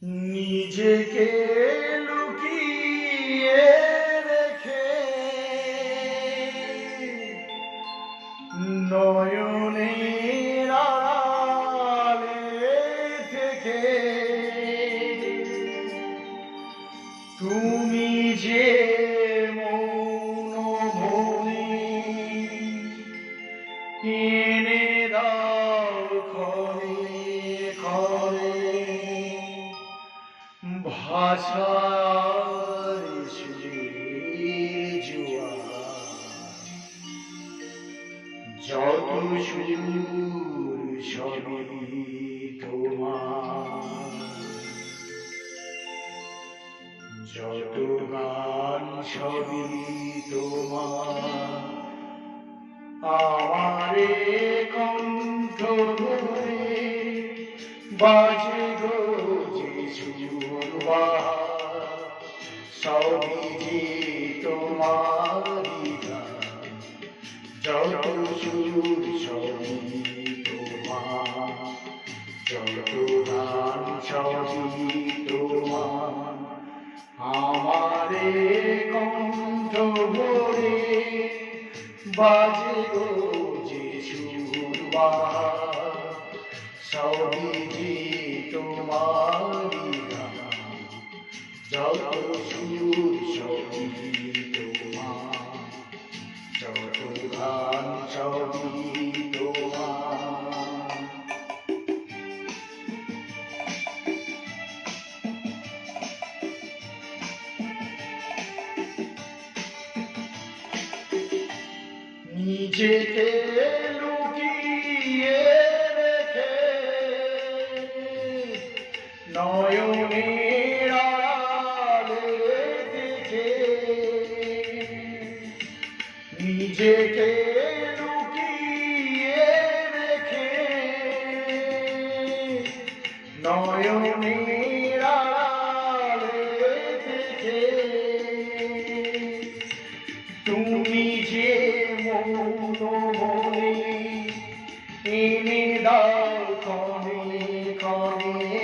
নিজেকে লুকিয়ে রেখে নয়নের আড়ালে থেকে তুমি যে মৌন মনে এনে দাও ক্ষণে ক্ষণে ভাষার যত সুর সবই তোমার, যত গান সবই তোমার। আমারে কণ্ঠ ধরে বাজে গো যে সুরবাহার, সবই যে তোমারি গান, যত সুর সবই তোমার, যত গান সবই তোমার। আমারে কণ্ঠ ভরে বাজে গো যে সুরবাহার, সবই যে তোমারি গান, যত সুর সবই তোমার, যত গান সবই তোমার। নিজেকে লুকিয়ে রেখে নয়নের আড়ালে থেকে, নিজেকে লুকিয়ে রেখে নয়নের আড়ালে থেকে তুমি যে মৌন মনে এনে দাও ক্ষণে ক্ষণে,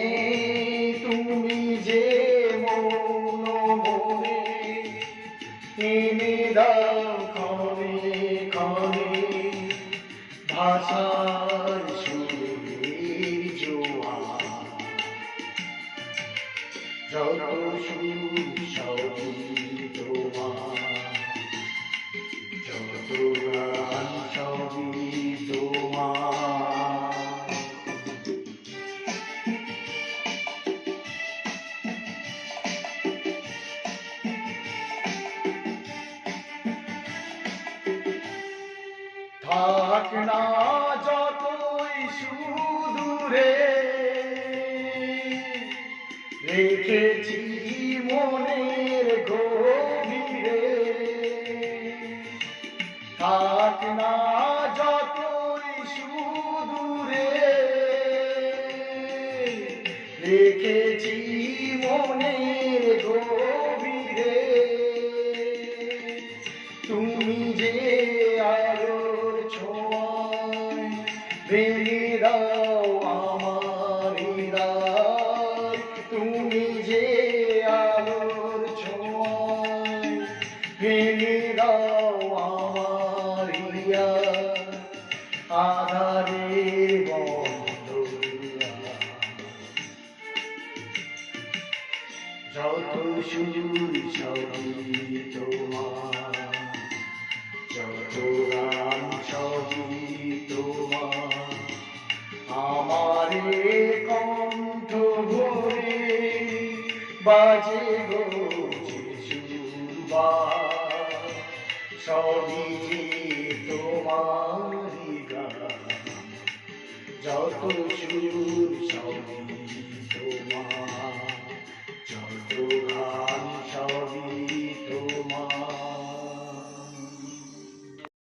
তুমি যে মৌন মনে এনে দাও ক্ষণে ক্ষণে ভাষার সুরের জোয়ার, যত সুর সবই তোমার, যত গান সবই তোমার। থাক না যতই সুদূরে রেখেছি মনের গভীরে, থাক না যতই সুদূরে রেখেছি মনের গভীরে, তুমি যে আলোর ছোঁয়ায় ভেঙে দাও আমার হৃদয়, তুমি যে আলোর ছোঁয়ায় ভেঙে দাও আমার হৃদয়, আধারের বন্ধ যত সুর সবই তোমার, যত গান সবই তোমার। আমারে কণ্ঠ ভরে বাজে গো যে সুরবাহার, সবই যে তোমারি গান, যত সুর সবই তোমার, যত গান